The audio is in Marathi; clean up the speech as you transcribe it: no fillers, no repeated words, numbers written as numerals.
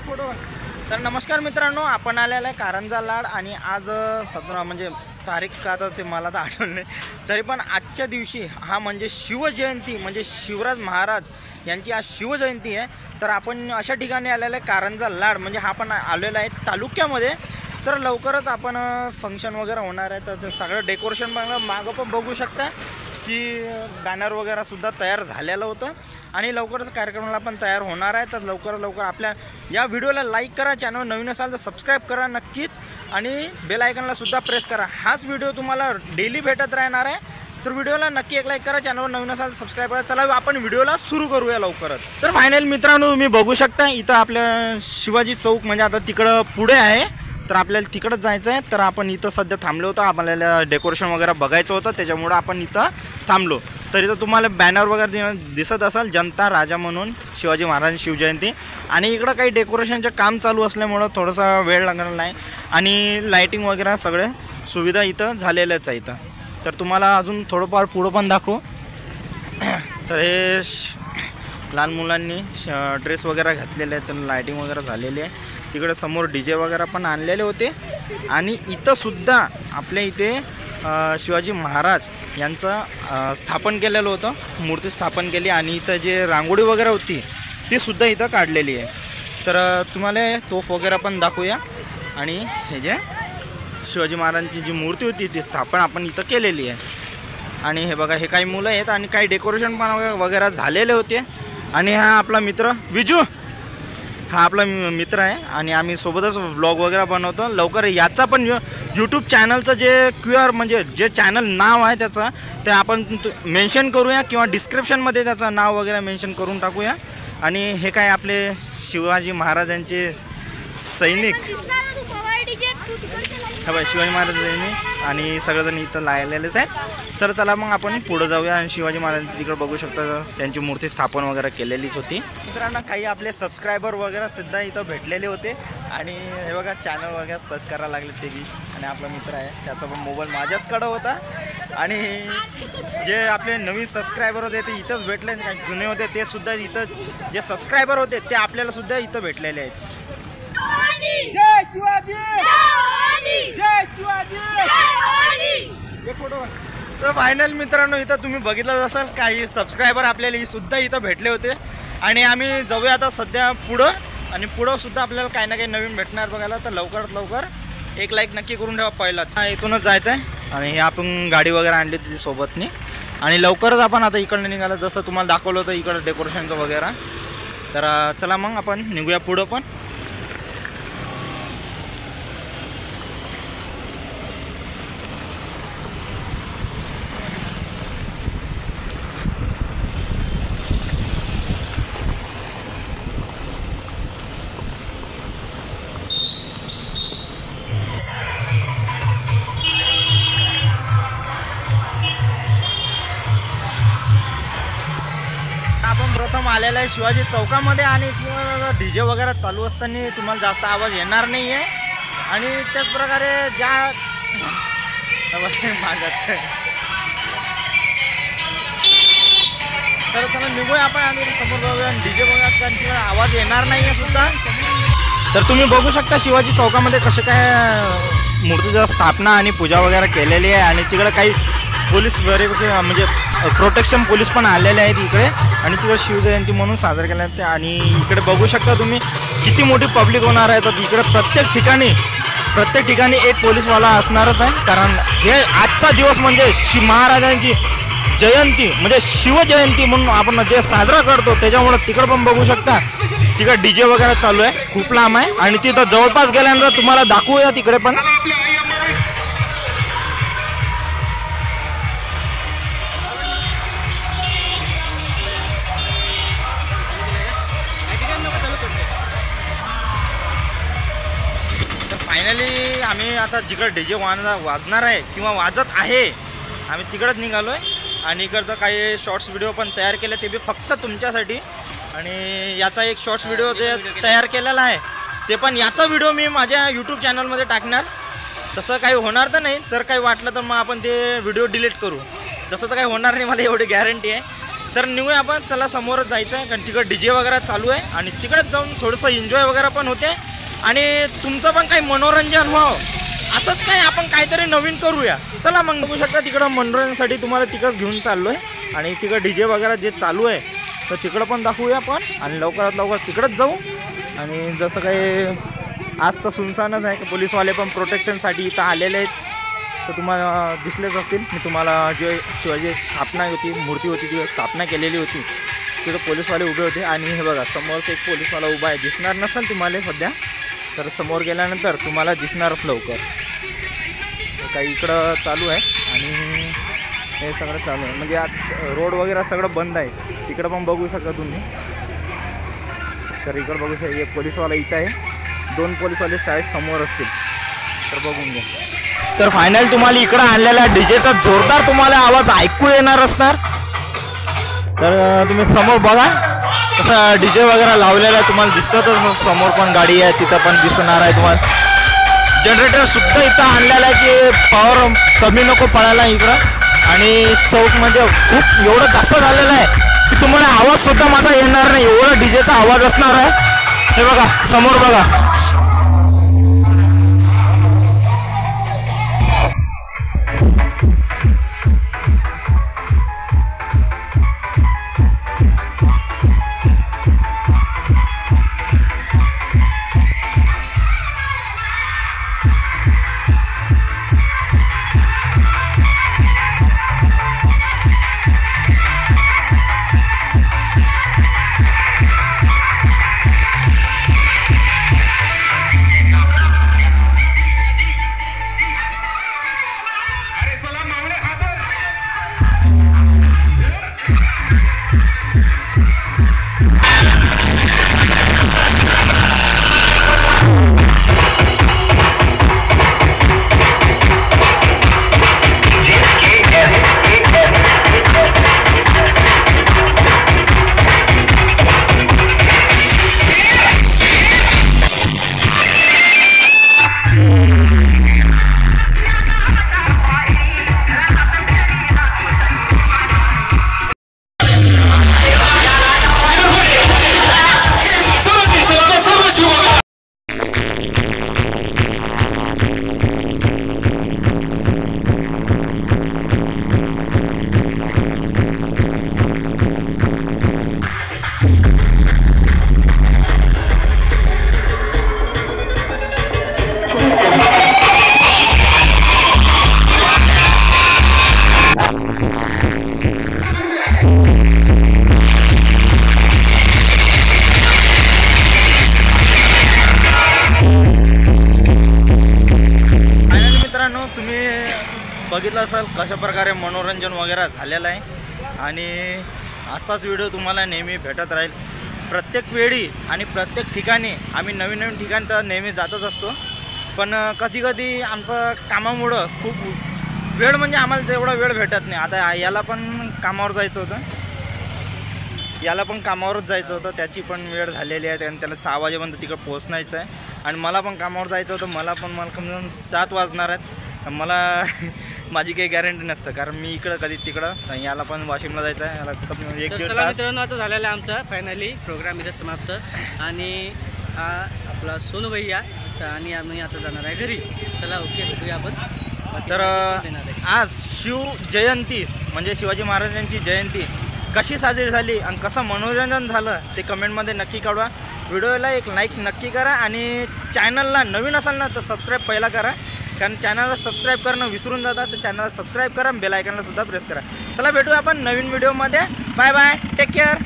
तर नमस्कार मित्रांनो, आपण आलेला आहे कारंजा लाड आणि आज 17 म्हणजे तारीख का तर ते मला तर आठवलं नाही, तरी पण आजच्या दिवशी हा म्हणजे शिवजयंती म्हणजे शिवराज महाराज यांची आज शिवजयंती आहे। तर आपण अशा ठिकाणी आलेला आहे कारंजा लाड म्हणजे हा पण आलेला आहे तालुक्यामध्ये। तर लवकरच आपण फंक्शन वगैरे होणार आहे, तर सगळं डेकोरेशन मागं पण बघू शकता की बॅनर वगैरे सुद्धा तयार झालेलं होतं आणि लवकरच कार्यक्रमाला पण तयार होणार आहे। तर लवकर आपल्या या व्हिडिओला लाईक करा, चॅनल नवीन असाल तर सबस्क्राईब करा नक्कीच आणि बेल आयकॉनला सुद्धा प्रेस करा। हाच व्हिडिओ तुम्हाला डेली भेटत राहणार आहे, तर व्हिडिओला नक्की एक लाईक करा, चॅनलवर नवीन असाल तर सबस्क्राईब करा। चला आपण व्हिडिओला सुरू करूया लवकरच। तर फायनल मित्रांनो, तुम्ही बघू शकता इथं आपल्या शिवाजी चौक म्हणजे आता तिकडं पुढे आहे, तर आपल्याला तिकडंच जायचं आहे। तर आपण इथं सध्या थांबलो होतो, आपल्याला डेकोरेशन वगैरे बघायचं होतं त्याच्यामुळं आपण इथं थांबलो। तर इथं तुम्हाला बॅनर वगैरे दिसत असेल, जनता राजा म्हणून शिवाजी महाराज शिवजयंती, आणि इकडं काही डेकोरेशनचं काम चालू असल्यामुळं थोडासा वेळ लागणार नाही आणि लाईटिंग वगैरे सगळे सुविधा इथं झालेल्याच आहे इथं। तर तुम्हाला अजून थोडंफार पुढं पण दाखवू। तर हे लहान मुलांनी ड्रेस वगैरे घातलेले आहेत, तर लाईटिंग वगैरे झालेली आहे। तिकडे समोर DJ वगैरे पण आणलेले होते आणि इथं सुद्धा आपल्या इथे शिवाजी महाराज यांचं स्थापन केलेलं होतं, मूर्ती स्थापन केली आणि इथं जे रांगोळी वगैरे होती ती सुद्धा इथं काढलेली आहे। तर तुम्हाला तोफ वगैरे पण दाखवूया आणि हे जे शिवाजी महाराजांची जी मूर्ती होती ती स्थापन आपण इथं केलेली आहे। आणि हे बघा, हे काही मुलं आहेत आणि काही डेकोरेशन पण वगैरे झालेले होते। आणि हा आपला मित्र विजू, हा आपला मित्र आहे आणि आम्ही सोबतच व्लॉग वगैरे बनवतो। लवकर याचा पण यूट्यूब चॅनलचं जे QR म्हणजे जे चॅनल नाव आहे त्याचं ते आपण मेन्शन करूया किंवा डिस्क्रिप्शनमध्ये त्याचं नाव वगैरे मेन्शन करून टाकूया। आणि हे काय आपले शिवाजी महाराजांचे सैनिक, शिवाजी महाराजांनी आणि सगळेजण इथं लायलेलेच आहेत। चला मग आपण पुढे जाऊया आणि शिवाजी महाराज तिकडे बघू शकता त्यांची मूर्ती स्थापन वगैरे केलेलीच होती। मित्रांनो, काही आपले सबस्क्रायबर वगैरे सुद्धा इथं भेटलेले होते आणि हे बघा चॅनल वगैरे सर्च करायला लागले ते बी। आणि आपला मित्र आहे त्याचा पण मोबाईल माझ्याचकडं होता आणि जे आपले नवीन सबस्क्रायबर होते ते इथंच भेटले, जुने होते ते सुद्धा इथं, जे सबस्क्रायबर होते ते आपल्याला सुद्धा इथं भेटलेले आहेत। जय शिवाजी, जय शिवाजी। तर फायनल मित्रांनो, इथं तुम्ही बघितलं असाल काही सबस्क्रायबर आपल्याला सुद्धा इथं भेटले होते आणि आम्ही जाऊया आता सध्या पुढं, आणि पुढं सुद्धा आपल्याला काही ना काही नवीन भेटणार बघायला। तर लवकरात लवकर एक लाईक नक्की करून ठेवा पहिलाच। इथूनच जायचं आहे आणि हे आपण गाडी वगैरे आणली तिथे सोबतनी आणि लवकरच आपण आता इकडनं निघालं, जसं तुम्हाला दाखवलं होतं इकडं डेकोरेशनचं वगैरे। तर चला मग आपण निघूया पुढं पण। आपण प्रथम आलेला आहे शिवाजी चौकामध्ये आणि DJ वगैरे चालू असताना तुम्हाला जास्त आवाज येणार नाही आहे आणि त्याच प्रकारे ज्या मागत। तर चला निघूया आपण आणि समोर जाऊया DJ वगैरे, कारण तिकडे आवाज येणार नाही आहे सुद्धा। तर तुम्ही बघू शकता शिवाजी चौकामध्ये कसे काय मूर्तीची स्थापना आणि पूजा वगैरे केलेली आहे आणि तिकडे काही पोलीस वेगवेगळे म्हणजे प्रोटेक्शन पोलीस पण आलेले आहेत इकडे आणि तिकडे शिवजयंती म्हणून साजरा केला आहे। आणि इकडे बघू शकता तुम्ही किती मोठी पब्लिक होणार आहे। तर इकडे प्रत्येक ठिकाणी एक पोलीसवाला असणारच आहे, कारण हे आजचा दिवस म्हणजे महाराजांची जयंती म्हणजे शिवजयंती म्हणून आपण जे साजरा करतो त्याच्यामुळे तिकडे पण बघू शकता तिकडे DJ वगैरे चालू आहे, खूप लांब आहे आणि तिथं जवळपास गेल्यानंतर तुम्हाला दाखवूया तिकडे पण। फायनली आम्ही आता जिकडे DJ वाजणार आहे किंवा वाजत आहे आम्ही तिकडंच निघालो आहे आणि इकडचं काही शॉर्ट्स व्हिडिओ पण तयार केले ते बी फक्त तुमच्यासाठी। आणि याचा एक शॉर्ट्स व्हिडिओ जे तयार केलेला आहे ते पण याचा व्हिडिओ मी माझ्या यूट्यूब चॅनलमध्ये टाकणार। तसं काही होणार तर नाही, जर काही वाटलं तर मग आपण ते व्हिडिओ डिलीट करू, तसं तर काही होणार नाही, मला एवढी गॅरंटी आहे। तर निघूया आपण, चला समोरच जायचं आहे कारण तिकडे DJ वगैरे चालू आहे आणि तिकडेच जाऊन थोडंसं एन्जॉय वगैरे पण होते आणि तुमचं पण काही मनोरंजन व्हावं असंच काय आपण काहीतरी नवीन करूया. चला मग बघू शकता तिकडं मनोरंजनासाठी तुम्हाला तिकडंच घेऊन चाललो आहे आणि तिकडं DJ वगैरे जे चालू आहे तर तिकडं पण दाखवूया आपण आणि लवकरात लवकर तिकडंच जाऊ. आणि जसं काही आज तर सुनसानच आहे, पोलीसवाले पण प्रोटेक्शनसाठी इथं आलेले आहेत. तर तुम्हाला दिसलेच असतील, मी तुम्हाला जे शिवाजी स्थापना होती, मूर्ती होती, ती स्थापना केलेली होती, तिथं पोलीसवाले उभे होते. आणि हे बघा समोरच एक पोलीसवाला उभा आहे, दिसणार नसेल तुम्हाला सध्या, तर समोर गेल्यानंतर तुम्हाला दिसणारच लवकर. काही इकडं चालू आहे आणि हे सगळं चालू आहे, म्हणजे आज रोड वगैरे सगळं बंद आहे. तिकडं पण बघू शकता तुम्ही. तर इकडं बघू शकता एक पोलीसवाला इथं आहे, 2 पोलीसवाले शाळेत समोर असतील, तर बघून घ्या. तर फायनल तुम्हाला इकडं आणलेला डीजेचा जोरदार तुम्हाला आवाज ऐकू येणार असणार. तर तुम्ही समोर बघा कसं डीजे वगैरे लावलेला आहे, तुम्हाला दिसतच समोर पण गाडी आहे, तिथं पण दिसणार आहे तुम्हाला. जनरेटर सुद्धा इथं आणलेला आहे की पॉवर कमी नको पडायला इकडं. आणि चौक म्हणजे खूप एवढं जास्त झालेलं आहे की तुम्हाला आवाज सुद्धा माझा येणार नाही, एवढा डीजेचा आवाज असणार आहे. हे बघा समोर बघा. बघितलं असाल कशा प्रकारे मनोरंजन वगैरे झालेलं आहे आणि असाच व्हिडिओ तुम्हाला नेहमी भेटत राहील. प्रत्येक वेळी आणि प्रत्येक ठिकाणी आम्ही नवीन नवीन ठिकाणी तर नेहमी जातच असतो, पण कधी कधी आमचं कामामुळं खूप वेळ म्हणजे आम्हाला तेवढा वेळ भेटत नाही. आता याला पण कामावर जायचं होतं, त्याची पण वेळ झालेली आहे आणि त्याला 6 वाजेपर्यंत तिकडं पोहोचायचं आहे. आणि मला पण कामावर जायचं होतं, मला कमी कमी 7 वाजणार आहेत. मला माझी काही गॅरंटी नसतं कारण मी इकडं कधी तिकडं, याला पण वाशिमला जायचं आहे. याला एक दीड तास. मित्रांनो आता झालेला आहे आमचा फायनली प्रोग्राम इथे समाप्त आणि हा आपला सोनू भैया आणि आम्ही आता जाणार आहे घरी. चला ओके भेटूया आपण. तर आज शिवजयंती म्हणजे शिवाजी महाराजांची जयंती कशी साजरी झाली आणि कसं मनोरंजन झालं ते कमेंटमध्ये नक्की कळवा. व्हिडिओला एक लाईक नक्की करा आणि चॅनलला नवीन असाल ना तर सबस्क्राईब पहिला करा, कारण चॅनलला सबस्क्राईब करणं विसरून जातात. तर चॅनलला सबस्क्राईब करा, बेल आयकॉनला सुद्धा प्रेस करा. चला भेटूया आपण नवीन व्हिडिओमध्ये. Bye bye, take care.